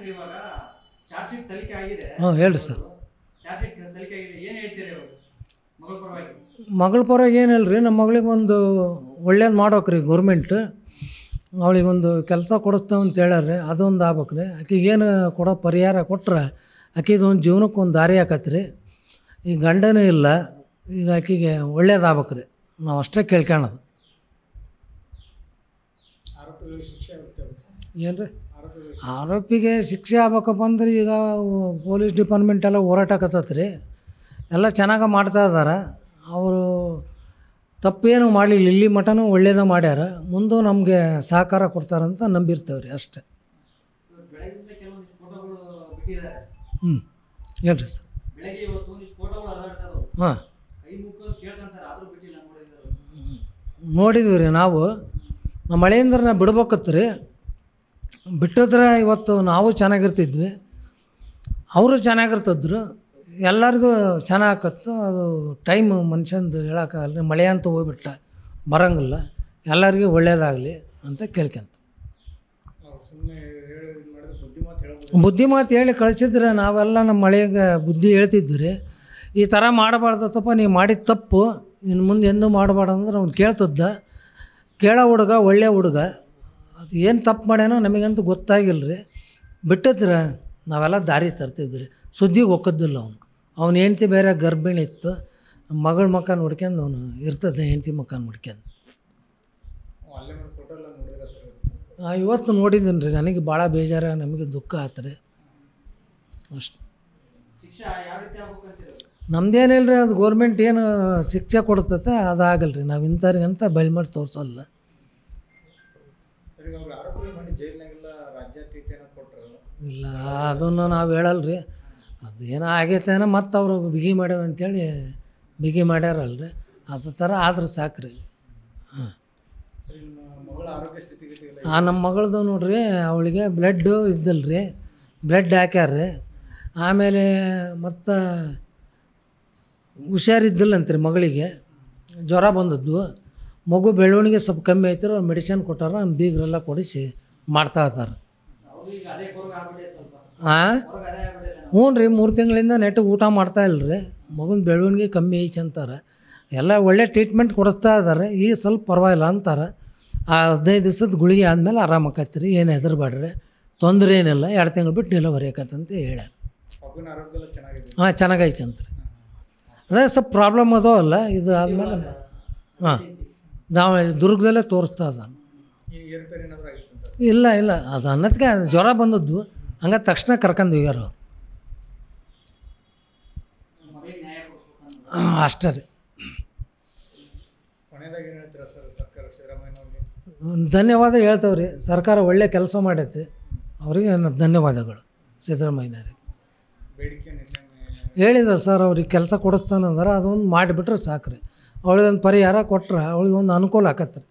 ಇವಾಗ charge sheet ಸಲ್ಲಿಕೆ ಆಗಿದೆ. ಹೇಳ್ರಿ ಸರ್. ಚಾರ್ಜ್ ಶೀಟ್ ಸಲ್ಲಿಕೆ ಆಗಿದೆ, ಏನು ಹೇಳ್ತೀರಿ ಇವಾಗ ಮಗಳ ಪರವಾಗಿ? ಮಗಳ ಪರವಾಗಿ ಏನಿಲ್ಲ ರೀ, ನಮ್ಮ ಮಗಳಿಗೆ ಒಂದು ಒಳ್ಳೇದು ಮಾಡ್ಬೇಕ್ರಿ ಗೌರ್ಮೆಂಟ್. ಅವಳಿಗೊಂದು ಕೆಲಸ ಕೊಡಿಸ್ತೇವೆ ಅಂತ ಹೇಳ್ಯಾರ್ರಿ, ಅದೊಂದು ಆಗ್ಬೇಕ್ರಿ. ಆಕೆಗೆ ಏನು ಕೊಡೋ ಪರಿಹಾರ ಕೊಟ್ರೆ ಆಕೆದೊಂದು ಜೀವನಕ್ಕೆ ಒಂದು ದಾರಿ ಆಕತ್ರಿ. ಈಗ ಗಂಡನೂ ಇಲ್ಲ, ಈಗ ಆಕೆಗೆ ಒಳ್ಳೇದಾಗ್ಬೇಕ್ರಿ, ನಾವು ಅಷ್ಟೇ ಕೇಳ್ಕೊಳ್ಳೋದು. ಏನು ರೀ ಆರೋಪಿಗೆ ಶಿಕ್ಷೆ ಆಗ್ಬೇಕಪ್ಪ ಅಂದ್ರೆ ಈಗ ಪೊಲೀಸ್ ಡಿಪಾರ್ಟ್ಮೆಂಟೆಲ್ಲ ಹೋರಾಟಕತ್ತೈತೆ ರೀ, ಎಲ್ಲ ಚೆನ್ನಾಗಿ ಮಾಡ್ತಾ ಇದ್ದಾರೆ. ಅವರು ತಪ್ಪೇನು ಮಾಡಲಿಲ್ಲ, ಇಲ್ಲಿ ಮಟನೂ ಒಳ್ಳೇದ ಮಾಡ್ಯಾರ, ಮುಂದೆ ನಮಗೆ ಸಹಕಾರ ಕೊಡ್ತಾರಂತ ನಂಬಿರ್ತೇವೆ ರೀ ಅಷ್ಟೇ. ಹೇಳ್ರಿ ಸರ್. ಹಾಂ ನೋಡಿದ್ವಿ ರೀ ನಾವು. ನಮ್ಮ ಮಳೆಯಿಂದ ನಾವು ಬಿಡ್ಬೇಕತ್ತು ರೀ, ಬಿಟ್ಟಿದ್ರೆ ಇವತ್ತು ನಾವು ಚೆನ್ನಾಗಿರ್ತಿದ್ವಿ, ಅವರು ಚೆನ್ನಾಗಿರ್ತಿದ್ರು, ಎಲ್ಲರಿಗೂ ಚೆನ್ನಾಗತ್ತು. ಅದು ಟೈಮ್ ಮನುಷ್ಯಂದು ಹೇಳೋಕ್ಕಾಗಲ್ಲ. ಮಳೆ ಅಂತ ಹೋಗ್ಬಿಟ್ಟ ಬರೋಂಗಿಲ್ಲ, ಎಲ್ಲರಿಗೂ ಒಳ್ಳೇದಾಗಲಿ ಅಂತ ಕೇಳ್ಕೊಂತ ಬುದ್ಧಿ ಮಾತು ಹೇಳಿ ಕಳಿಸಿದ್ರೆ ನಾವೆಲ್ಲ ನಮ್ಮ ಮಳೆಗೆ ಬುದ್ಧಿ ಹೇಳ್ತಿದ್ವಿ ರೀ. ಈ ಥರ ಮಾಡಬಾರ್ದತ್ತಪ್ಪ, ನೀವು ಮಾಡಿದ ತಪ್ಪು, ಇನ್ನು ಮುಂದೆ ಎಂದೂ ಮಾಡಬಾರ್ದು ಅಂದ್ರೆ ಅವ್ನು ಕೇಳ್ತಿದ್ದ. ಕೇಳೋ ಹುಡುಗ ಒಳ್ಳೆ ಹುಡುಗ, ಅದು ಏನು ತಪ್ಪು ಮಾಡ್ಯಾನೋ ನಮಗಂತೂ ಗೊತ್ತಾಗಿಲ್ಲ ರೀ. ಬಿಟ್ಟಿದ್ರೆ ನಾವೆಲ್ಲ ದಾರಿ ತರ್ತಿದ್ವಿ. ಸುದ್ದಿಗೆ ಒಕ್ಕದ್ದಿಲ್ಲ ಅವನು ಹೆಂಡ್ತಿ ಬೇರೆ ಗರ್ಭಿಣಿ ಇತ್ತು, ಮಗಳ ಮಕ್ಕ ನೋಡ್ಕೊಂಡು ಅವನು ಇರ್ತದೆ, ಹೆಂಡ್ತಿ ಮಕ್ಕ ನೋಡ್ಕೊಂಡು. ಇವತ್ತು ನೋಡಿದ್ದೀನಿ ರೀ, ನನಗೆ ಭಾಳ ಬೇಜಾರ, ನಮಗೆ ದುಃಖ ಆಯ್ತು ರೀ ಅಷ್ಟು. ನಮ್ದೇನಿಲ್ಲ ರೀ, ಅದು ಗೋರ್ಮೆಂಟ್ ಏನು ಶಿಕ್ಷೆ ಕೊಡ್ತತೆ ಅದಾಗಲ್ಲ ರೀ, ನಾವು ಇಂಥವ್ರಿಗಂತ ಬಯಲು ಮಾಡಿ ತೋರಿಸಲ್ಲ. ಇಲ್ಲ ಅದನ್ನು ನಾವು ಹೇಳಲ್ಲ ರೀ, ಅದು ಏನೋ ಆಗೈತೇನೋ ಮತ್ತು ಅವರು ಬಿಗಿ ಮಾಡ್ಯಾವ ಅಂಥೇಳಿ ಬಿಗಿ ಮಾಡ್ಯಾರಲ್ರಿ, ಅದು ಥರ ಆದ್ರೆ ಸಾಕು ರೀ. ಹಾಂ ನಮ್ಮ ಮಗಳದು ನೋಡ್ರಿ, ಅವಳಿಗೆ ಬ್ಲಡ್ಡು ಇದ್ದಲ್ಲ ರೀ, ಬ್ಲಡ್ ಹಾಕ್ಯಾರ್ರಿ. ಆಮೇಲೆ ಮತ್ತು ಹುಷಾರಿದ್ದಿಲ್ಲಂತ್ರಿ ಮಗಳಿಗೆ, ಜ್ವರ ಬಂದದ್ದು, ಮಗು ಬೆಳವಣಿಗೆ ಸ್ವಲ್ಪ ಕಮ್ಮಿ ಐತಿರೋ ಮೆಡಿಸಿನ್ ಕೊಟ್ಟಾರ, ನಮ್ಮ ಬೀಗರೆಲ್ಲ ಕೊಡಿಸಿ ಮಾಡ್ತಾ ಇದ್ದಾರೆ. ಹಾಂ ಹ್ಞೂ ರೀ, 3 ತಿಂಗಳಿಂದ ನೆಟ್ಟಿಗೆ ಊಟ ಮಾಡ್ತಾಯಿಲ್ಲ ರೀ, ಮಗುನ ಬೆಳವಣಿಗೆ ಕಮ್ಮಿ ಐತಿ ಅಂತಾರೆ. ಎಲ್ಲ ಒಳ್ಳೆ ಟ್ರೀಟ್ಮೆಂಟ್ ಕೊಡಿಸ್ತಾ ಇದ್ದಾರೆ, ಈಗ ಸ್ವಲ್ಪ ಪರವಾಗಿಲ್ಲ ಅಂತಾರೆ. 15 ದಿವಸದ ಗುಳಿಗೆ ಆದಮೇಲೆ ಆರಾಮಾಕೈತಿ ರೀ, ಏನು ಹೆದರ್ಬೇಡ್ರಿ, ತೊಂದರೆ ಏನಿಲ್ಲ, 2 ತಿಂಗಳು ಬಿಟ್ಟು ಡೆಲಿವರಿ ಆಕತ್ತಂತ ಹೇಳ್ಯಾರ. ಹಾಂ ಚೆನ್ನಾಗೈತೆ ಅಂತ ರೀ. ಅದೇ ಸ್ವಲ್ಪ ಪ್ರಾಬ್ಲಮ್ ಅದಾವಲ್ಲ, ಇದು ಆದಮೇಲೆ ಹಾಂ ನಾವು ದುರ್ಗದಲ್ಲೇ ತೋರಿಸ್ತಾ ಇದ್ದಾನೆ. ಇಲ್ಲ ಅದು ಅನ್ನೋದಕ್ಕೆ ಜ್ವರ ಬಂದದ್ದು, ಹಂಗೆ ತಕ್ಷಣ ಕರ್ಕೊಂಡು ಹೋಗ್ಯಾರ ಅವ್ರು. ಅಷ್ಟೇ ರೀ. ಧನ್ಯವಾದ ಹೇಳ್ತೇವೆ ರೀ, ಸರ್ಕಾರ ಒಳ್ಳೆ ಕೆಲಸ ಮಾಡೈತಿ, ಅವರಿಗೆ ಧನ್ಯವಾದಗಳು. ಸಿದ್ದರಾಮಯ್ಯನವ್ರಿಗೆ ಹೇಳಿದ ಸರ್, ಅವ್ರಿಗೆ ಕೆಲಸ ಕೊಡಿಸ್ತಾನಂದ್ರೆ ಅದೊಂದು ಮಾಡಿಬಿಟ್ರೆ ಸಾಕು ರೀ. ಅವಳಿಗೊಂದು ಪರಿಹಾರ ಕೊಟ್ರೆ ಅವಳಿಗೊಂದು ಅನುಕೂಲ ಆಕತ್ತೆ ರೀ.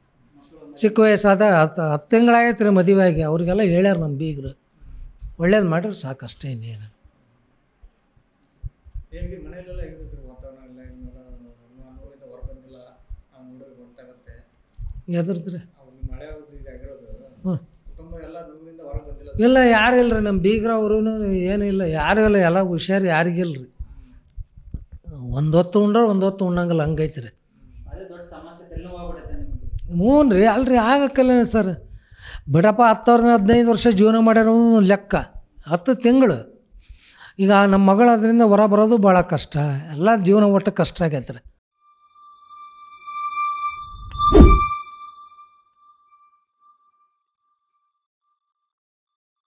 ಚಿಕ್ಕ ವಯಸ್ಸಾದ 10 ತಿಂಗಳಾಗೈತೆ ರೀ ಮದುವೆಯಾಗಿ, ಅವ್ರಿಗೆಲ್ಲ ಹೇಳ್ಯಾರ ನಮ್ಮ ಬೀಗರು, ಒಳ್ಳೇದು ಮಾಡಿದ್ರೆ ಸಾಕು ಅಷ್ಟೇ, ಇನ್ನೇನು. ಎದ್ರದ್ರಿ ಇಲ್ಲ ಯಾರು ಇಲ್ಲರಿ, ನಮ್ಮ ಬೀಗ್ರ ಅವರು ಏನಿಲ್ಲ, ಯಾರು ಇಲ್ಲ, ಎಲ್ಲ ಹುಷಾರು, ಯಾರಿಗಿಲ್ಲ ರೀ. ಒಂದು ಹೊತ್ತು ಉಂಡ್ರೆ ಒಂದು ಹೊತ್ತು ಉಣ್ಣಂಗಿಲ್ಲ, ಹಂಗೈತೆ ರೀ. ಹ್ಞೂ ರೀ, ಅಲ್ರಿ ಆಗಕ್ಕಲ್ಲ ಸರ್, ಬಿಡಪ್ಪ 10-15 ವರ್ಷ ಜೀವನ ಮಾಡ್ಯಾರ ಲೆಕ್ಕ, 10 ತಿಂಗಳು. ಈಗ ನಮ್ಮ ಮಗಳು ಅದರಿಂದ ಹೊರ ಬರೋದು ಭಾಳ ಕಷ್ಟ, ಎಲ್ಲ ಜೀವನ ಒಟ್ಟು ಕಷ್ಟ ಆಗೈತೆ ರೀ.